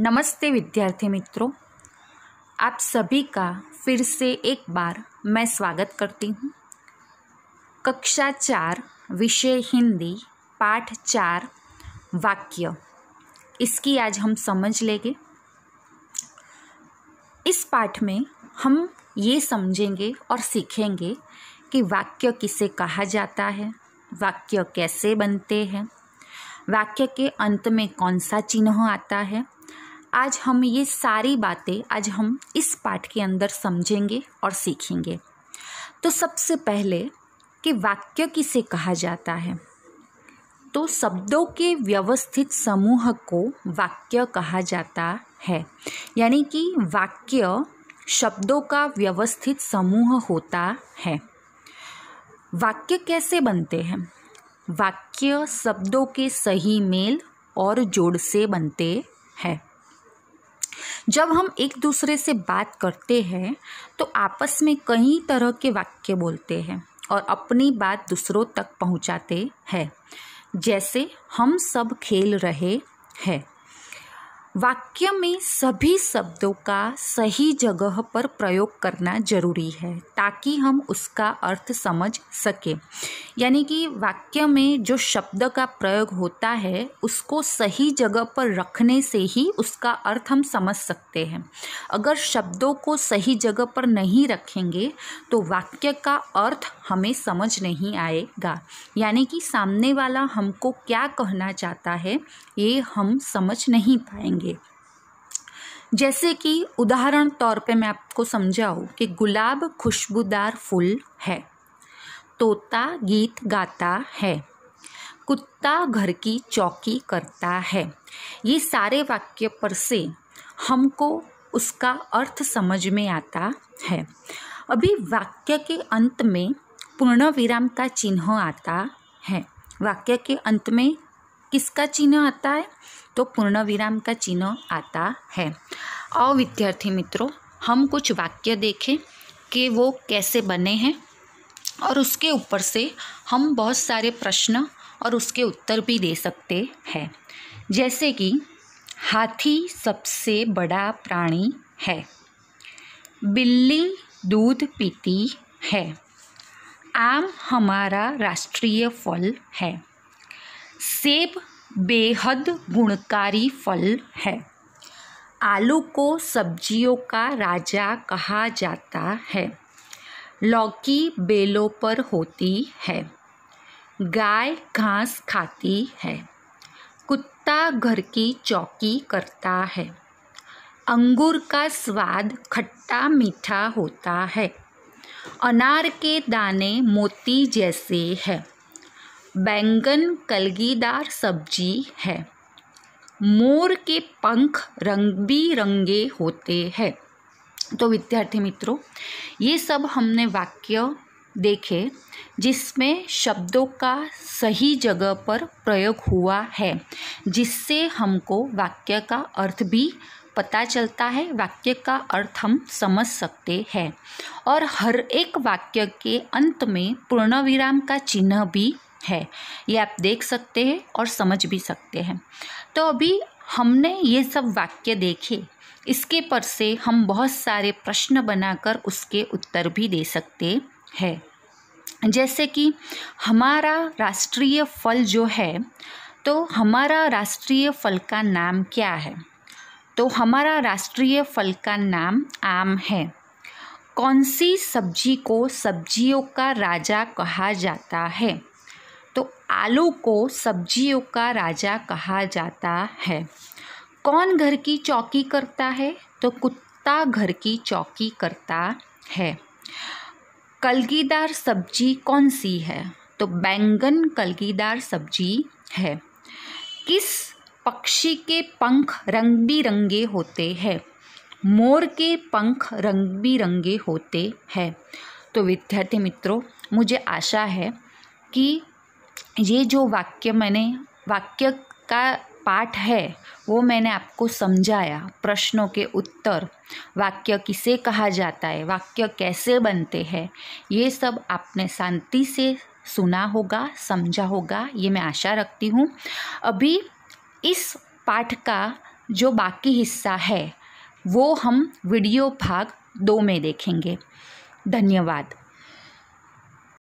नमस्ते विद्यार्थी मित्रों, आप सभी का फिर से एक बार मैं स्वागत करती हूँ। कक्षा 4 विषय हिंदी पाठ 4 वाक्य, इसकी आज हम समझ लेंगे। इस पाठ में हम ये समझेंगे और सीखेंगे कि वाक्य किसे कहा जाता है, वाक्य कैसे बनते हैं, वाक्य के अंत में कौन सा चिन्ह आता है। आज हम ये सारी बातें हम इस पाठ के अंदर समझेंगे और सीखेंगे। तो सबसे पहले कि वाक्य किसे कहा जाता है, तो शब्दों के व्यवस्थित समूह को वाक्य कहा जाता है। यानी कि वाक्य शब्दों का व्यवस्थित समूह होता है। वाक्य कैसे बनते हैं? वाक्य शब्दों के सही मेल और जोड़ से बनते हैं। जब हम एक दूसरे से बात करते हैं तो आपस में कई तरह के वाक्य बोलते हैं और अपनी बात दूसरों तक पहुंचाते हैं। जैसे हम सब खेल रहे हैं। वाक्य में सभी शब्दों का सही जगह पर प्रयोग करना जरूरी है ताकि हम उसका अर्थ समझ सकें। यानी कि वाक्य में जो शब्द का प्रयोग होता है उसको सही जगह पर रखने से ही उसका अर्थ हम समझ सकते हैं। अगर शब्दों को सही जगह पर नहीं रखेंगे तो वाक्य का अर्थ हमें समझ नहीं आएगा। यानी कि सामने वाला हमको क्या कहना चाहता है ये हम समझ नहीं पाएंगे। जैसे कि उदाहरण तौर पे मैं आपको समझाऊं कि गुलाब खुशबूदार फूल है, तोता गीत गाता है, कुत्ता घर की चौकी करता है। ये सारे वाक्य पर से हमको उसका अर्थ समझ में आता है। अभी वाक्य के अंत में पूर्ण विराम का चिन्ह आता है। वाक्य के अंत में किसका चिन्ह आता है? तो पूर्ण विराम का चिन्ह आता है। आओ विद्यार्थी मित्रों, हम कुछ वाक्य देखें कि वो कैसे बने हैं और उसके ऊपर से हम बहुत सारे प्रश्न और उसके उत्तर भी दे सकते हैं। जैसे कि हाथी सबसे बड़ा प्राणी है, बिल्ली दूध पीती है, आम हमारा राष्ट्रीय फल है, सेब बेहद गुणकारी फल है, आलू को सब्जियों का राजा कहा जाता है, लौकी बेलों पर होती है, गाय घास खाती है, कुत्ता घर की चौकी करता है, अंगूर का स्वाद खट्टा मीठा होता है, अनार के दाने मोती जैसे है, बैंगन कलगीदार सब्जी है, मोर के पंख रंग बिरंगे होते हैं। तो विद्यार्थी मित्रों, ये सब हमने वाक्य देखे जिसमें शब्दों का सही जगह पर प्रयोग हुआ है, जिससे हमको वाक्य का अर्थ भी पता चलता है, वाक्य का अर्थ हम समझ सकते हैं। और हर एक वाक्य के अंत में पूर्ण विराम का चिन्ह भी है, ये आप देख सकते हैं और समझ भी सकते हैं। तो अभी हमने ये सब वाक्य देखे, इसके पर से हम बहुत सारे प्रश्न बनाकर उसके उत्तर भी दे सकते हैं। जैसे कि हमारा राष्ट्रीय फल जो है, तो हमारा राष्ट्रीय फल का नाम क्या है? तो हमारा राष्ट्रीय फल का नाम आम है। कौन सी सब्जी को सब्जियों का राजा कहा जाता है? तो आलू को सब्जियों का राजा कहा जाता है। कौन घर की चौकी करता है? तो कुत्ता घर की चौकी करता है। कलगीदार सब्जी कौन सी है? तो बैंगन कलगीदार सब्जी है। किस पक्षी के पंख रंग बिरंगे होते हैं? मोर के पंख रंग बिरंगे होते हैं। तो विद्यार्थी मित्रों, मुझे आशा है कि ये जो वाक्य का पाठ है वो मैंने आपको समझाया। प्रश्नों के उत्तर, वाक्य किसे कहा जाता है, वाक्य कैसे बनते हैं, ये सब आपने शांति से सुना होगा, समझा होगा, ये मैं आशा रखती हूँ। अभी इस पाठ का जो बाकी हिस्सा है वो हम वीडियो भाग 2 में देखेंगे। धन्यवाद।